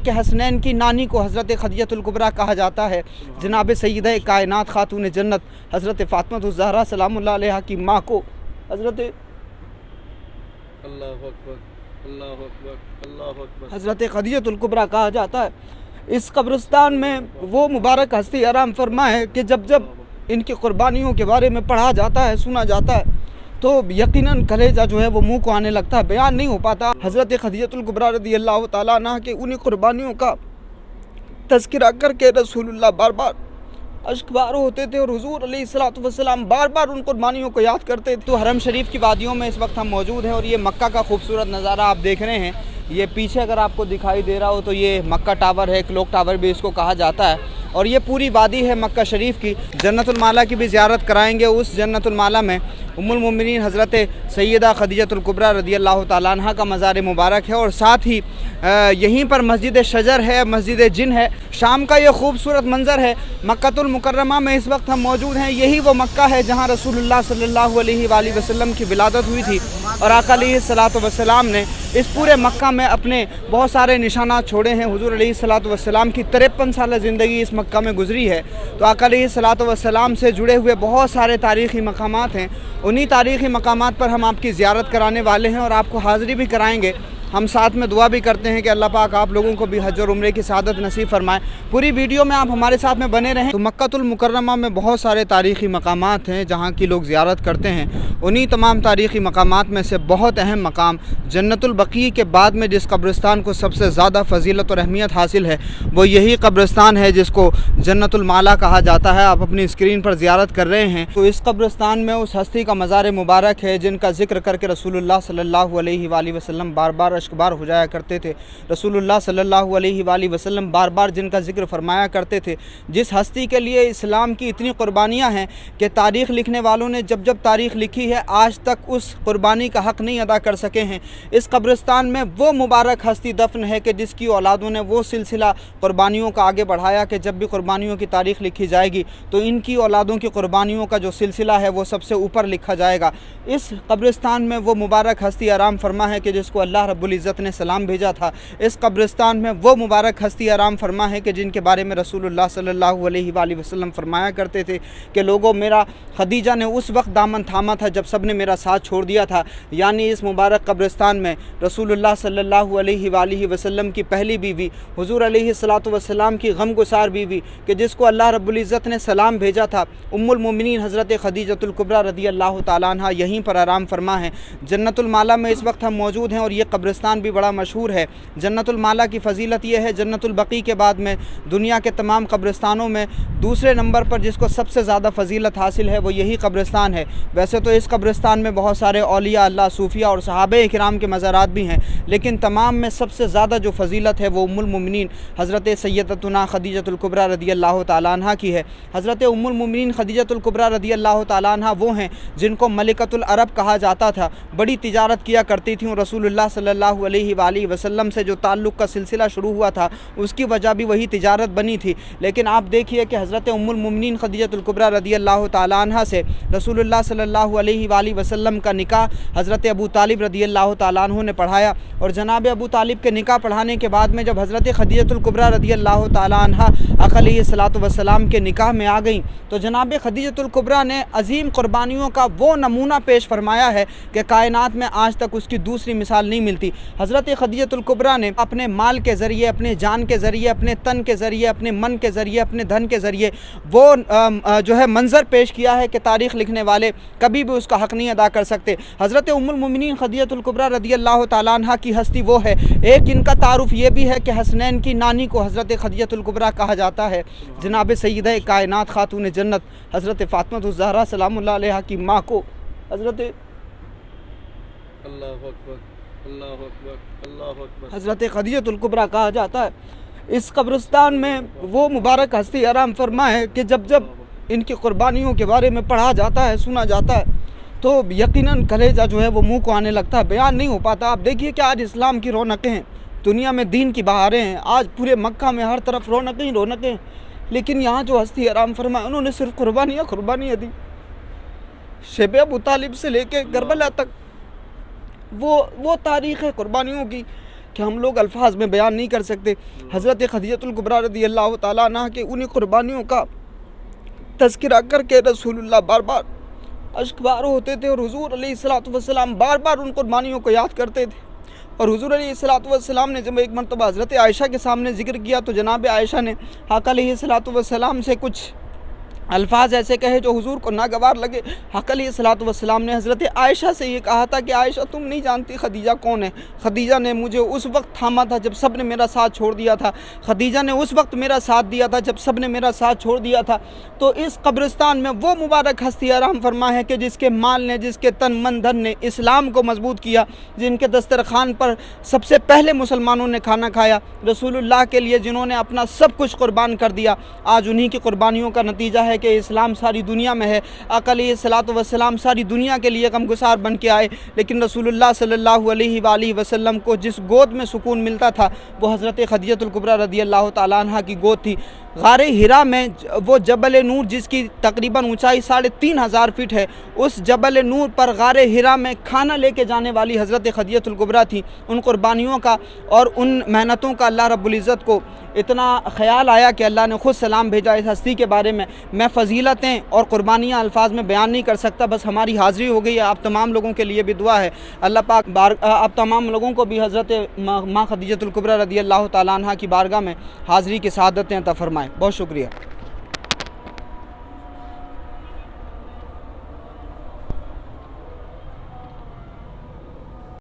کہ حسنین کی نانی کو حضرت خدیجۃ الکبریٰ کہا جاتا ہے۔ جناب سیدہ کائنات خاتون جنت حضرت فاطمہ الزہرا سلام اللہ علیہا کی ماں کو حضرت خدیجۃ الکبریٰ کہا جاتا ہے۔ اس قبرستان میں وہ مبارک ہستی آرام فرما ہے کہ جب جب ان کی قربانیوں کے بارے میں پڑھا جاتا ہے، سنا جاتا ہے، تو یقیناً کلیجہ جو ہے وہ منہ کو آنے لگتا ہے، بیان نہیں ہو پاتا۔ حضرت خدیجۃ الکبریٰ رضی اللہ تعالیٰ عنہ کے انہی قربانیوں کا تذکرہ کر کے رسول اللہ بار بار اشکبار ہوتے تھے، اور حضور علیہ الصلوۃ والسلام بار بار ان قربانیوں کو یاد کرتے تھے۔ تو حرم شریف کی وادیوں میں اس وقت ہم موجود ہیں، اور یہ مکہ کا خوبصورت نظارہ آپ دیکھ رہے ہیں۔ یہ پیچھے اگر آپ کو دکھائی دے رہا ہو تو یہ مکہ ٹاور ہے، کلوک ٹاور بھی اس کو کہا جاتا ہے، اور یہ پوری وادی ہے مکہ شریف کی۔ جنت المالا کی بھی زیارت کرائیں گے۔ اس جنت المالا میں ام المومنین حضرت سیدہ خدیجۃ الکبریٰ رضی اللہ تعالیٰ عنہ کا مزار مبارک ہے، اور ساتھ ہی یہیں پر مسجد شجر ہے، مسجد جن ہے۔ شام کا یہ خوبصورت منظر ہے۔ مکہ المکرمہ میں اس وقت ہم موجود ہیں۔ یہی وہ مکہ ہے جہاں رسول اللہ صلی اللہ علیہ وآلہ وسلم کی ولادت ہوئی تھی، اور آقا علیہ الصلوۃ والسلام نے اس پورے مکہ میں اپنے بہت سارے نشانات چھوڑے ہیں۔ حضور علیہ الصلوۃ والسلام کی 53 سالہ زندگی اس مکہ میں گزری ہے، تو آقا علیہ الصلوۃ والسلام سے جڑے ہوئے بہت سارے تاریخی مقامات ہیں۔ انہی تاریخی مقامات پر ہم آپ کی زیارت کرانے والے ہیں، اور آپ کو حاضری بھی کرائیں گے۔ ہم ساتھ میں دعا بھی کرتے ہیں کہ اللہ پاک آپ لوگوں کو بھی حج اور عمرے کی سعادت نصیب فرمائے۔ پوری ویڈیو میں آپ ہمارے ساتھ میں بنے رہیں۔ تو مکہ المکرمہ میں بہت سارے تاریخی مقامات ہیں جہاں کی لوگ زیارت کرتے ہیں۔ انہی تمام تاریخی مقامات میں سے بہت اہم مقام جنت البقیع کے بعد میں جس قبرستان کو سب سے زیادہ فضیلت اور اہمیت حاصل ہے، وہ یہی قبرستان ہے جس کو جنت المالا کہا جاتا ہے۔ آپ اپنی اسکرین پر زیارت کر رہے ہیں۔ تو اس قبرستان میں اس ہستی کا مزار مبارک ہے جن کا ذکر کر کے رسول اللہ صلی اللہ علیہ وآلہ وسلم بار بار اشکبار ہو جایا کرتے تھے۔ رسول اللہ صلی اللہ علیہ وآلہ وسلم بار بار جن کا ذکر فرمایا کرتے تھے، جس ہستی کے لیے اسلام کی اتنی قربانیاں ہیں کہ تاریخ لکھنے والوں نے جب جب تاریخ لکھی ہے آج تک اس قربانی کا حق نہیں ادا کر سکے ہیں۔ اس قبرستان میں وہ مبارک ہستی دفن ہے کہ جس کی اولادوں نے وہ سلسلہ قربانیوں کا آگے بڑھایا کہ جب بھی قربانیوں کی تاریخ لکھی جائے گی تو ان کی اولادوں کی قربانیوں کا جو سلسلہ ہے وہ سب سے اوپر لکھا جائے گا۔ اس قبرستان میں وہ مبارک ہستی آرام فرما ہے کہ جس کو اللہ رب العزت نے سلام بھیجا تھا۔ اس قبرستان میں وہ مبارک ہستی آرام فرما ہے کہ جن کے بارے میں رسول اللہ صلی اللہ علیہ وآلہ وسلم فرمایا کرتے تھے کہ لوگوں میرا خدیجہ نے اس وقت دامن تھاما تھا جب سب نے میرا ساتھ چھوڑ دیا تھا۔ یعنی اس مبارک قبرستان میں رسول اللہ صلی اللہ علیہ وآلہ وسلم کی پہلی بیوی، حضور علیہ الصلوۃ والسلام کی غم گسار بیوی کہ جس کو اللہ رب العزت نے سلام بھیجا تھا، ام المومنین حضرت خدیجۃ الکبریٰ رضی اللہ تعالیٰ عنہ یہیں پر آرام فرما ہے۔ جنت المالا میں اس وقت ہم موجود ہیں، اور یہ قبرستان بھی بڑا مشہور ہے۔ جنت المالا کی فضیلت یہ ہے، جنت البقیع کے بعد میں دنیا کے تمام قبرستانوں میں دوسرے نمبر پر جس کو سب سے زیادہ فضیلت حاصل ہے وہ یہی قبرستان ہے۔ ویسے تو اس قبرستان میں بہت سارے اولیاء اللہ، صوفیاء اور صحابہ کرام کے مزارات بھی ہیں، لیکن تمام میں سب سے زیادہ جو فضیلت ہے وہ ام المومنین حضرت سیدتنا خدیجۃ الکبریٰ رضی اللہ تعالیٰ عنہ کی ہے۔ حضرت ام المومنین خدیجۃ الکبریٰ رضی اللہ تعالیٰ عنہ وہ ہیں جن کو ملکۃ العرب کہا جاتا تھا۔ بڑی تجارت کیا کرتی تھیں، اور رسول اللہ صلی اللہ علیہ وآلہ وسلم سے جو تعلق کا سلسلہ شروع ہوا تھا اس کی وجہ بھی وہی تجارت بنی تھی۔ لیکن آپ دیکھیے کہ حضرت ام المومنین خدیجۃ الکبریٰ رضی اللہ تعالیٰ عنہ سے رسول اللہ صلی اللہ علیہ وآلہ وسلم کا نکاح حضرت ابو طالب رضی اللہ تعالیٰ عنہ نے پڑھایا، اور جناب ابو طالب کے نکاح پڑھانے کے بعد میں جب حضرت خدیجۃ الکبریٰ رضی اللہ تعالیٰ عنہ آقا علیہ الصلوۃ والسلام کے نکاح میں آ گئیں تو جناب خدیجۃ الکبریٰ نے عظیم قربانیوں کا وہ نمونہ پیش فرمایا ہے کہ کائنات میں آج تک اس کی دوسری مثال نہیں ملتی۔ حضرت خدیجۃ الکبریٰ نے اپنے مال کے ذریعے، اپنے جان کے ذریعے، اپنے تن کے ذریعے، اپنے من کے ذریعے، اپنے دھن کے ذریعے وہ جو ہے منظر پیش کیا ہے کہ تاریخ لکھنے والے کبھی بھی اس کا حق نہیں ادا کر سکتے۔ حضرت ام المومنین خدیجۃ الکبریٰ رضی اللہ تعالیٰ عنہ کی ہستی وہ ہے۔ ایک ان کا تعارف یہ بھی ہے کہ حسنین کی نانی کو حضرت خدیجۃ الکبریٰ کہا جاتا ہے۔ جناب سیدہ کائنات خاتون جنت حضرت فاطمہ الزہرا سلام اللہ علیہا کی ماں کو حضرت خدیجۃ الکبریٰ کہا جاتا ہے۔ اس قبرستان میں وہ مبارک ہستی آرام فرما ہے کہ جب جب ان کی قربانیوں کے بارے میں پڑھا جاتا ہے، سنا جاتا ہے، تو یقیناً کلیجہ جو ہے وہ منہ کو آنے لگتا ہے، بیان نہیں ہو پاتا۔ آپ دیکھیے کہ آج اسلام کی رونقیں ہیں، دنیا میں دین کی بہاریں ہیں، آج پورے مکہ میں ہر طرف رونقیں ہی رونقیں ہیں، لیکن یہاں جو ہستی آرام فرما انہوں نے صرف قربانیاں دی۔ شیب ابو طالب سے لے کے کربلا تک وہ تاریخ ہے قربانیوں کی کہ ہم لوگ الفاظ میں بیان نہیں کر سکتے۔ حضرت خدیجۃ الکبریٰ رضی اللہ تعالیٰ عنہ کے انہیں قربانیوں کا تذکرہ کر کے رسول اللہ بار بار اشکبار ہوتے تھے، اور حضور علیہ الصلوۃ والسلام بار بار ان قربانیوں کو یاد کرتے تھے۔ اور حضور علیہ الصلوۃ والسلام نے جب ایک مرتبہ حضرت عائشہ کے سامنے ذکر کیا تو جناب عائشہ نے آقا علیہ الصلوۃ والسلام سے کچھ الفاظ ایسے کہے جو حضور کو ناگوار لگے۔ آقا علیہ الصلوۃ والسلام نے حضرت عائشہ سے یہ کہا تھا کہ عائشہ تم نہیں جانتی خدیجہ کون ہے، خدیجہ نے مجھے اس وقت تھاما تھا جب سب نے میرا ساتھ چھوڑ دیا تھا، خدیجہ نے اس وقت میرا ساتھ دیا تھا جب سب نے میرا ساتھ چھوڑ دیا تھا۔ تو اس قبرستان میں وہ مبارک ہستی آرام فرما ہے کہ جس کے مال نے، جس کے تن من دھن نے اسلام کو مضبوط کیا، جن کے دسترخوان پر سب سے پہلے مسلمانوں نے کھانا کھایا، رسول اللہ کے لیے جنہوں نے اپنا سب کچھ قربان کر دیا، آج انہی کی قربانیوں کا نتیجہ ہے کہ اسلام ساری دنیا میں ہے۔ آقا علیہ الصلوۃ والسلام ساری دنیا کے لیے غمگسار بن کے آئے، لیکن رسول اللہ صلی اللہ علیہ وآلہ وسلم کو جس گود میں سکون ملتا تھا وہ حضرت خدیجۃ الکبریٰ رضی اللہ تعالیٰ عنہ کی گود تھی۔ غار ہرا میں وہ جبل نور جس کی تقریباً اونچائی 3500 فٹ ہے، اس جبل نور پر غار ہرا میں کھانا لے کے جانے والی حضرت خدیجۃ الکبریٰ تھی۔ ان قربانیوں کا اور ان محنتوں کا اللہ رب العزت کو اتنا خیال آیا کہ اللہ نے خود سلام بھیجا اس ہستی کے بارے میں۔ میں فضیلتیں اور قربانیاں الفاظ میں بیان نہیں کر سکتا، بس ہماری حاضری ہو گئی ہے۔ آپ تمام لوگوں کے لیے بھی دعا ہے، اللہ پاک آپ تمام لوگوں کو بھی حضرت ماں خدیجۃ الکبریٰ رضی اللہ تعالیٰ عنہ کی بارگاہ میں حاضری کی سعادتیں عطا فرمائے۔ بہت شکریہ۔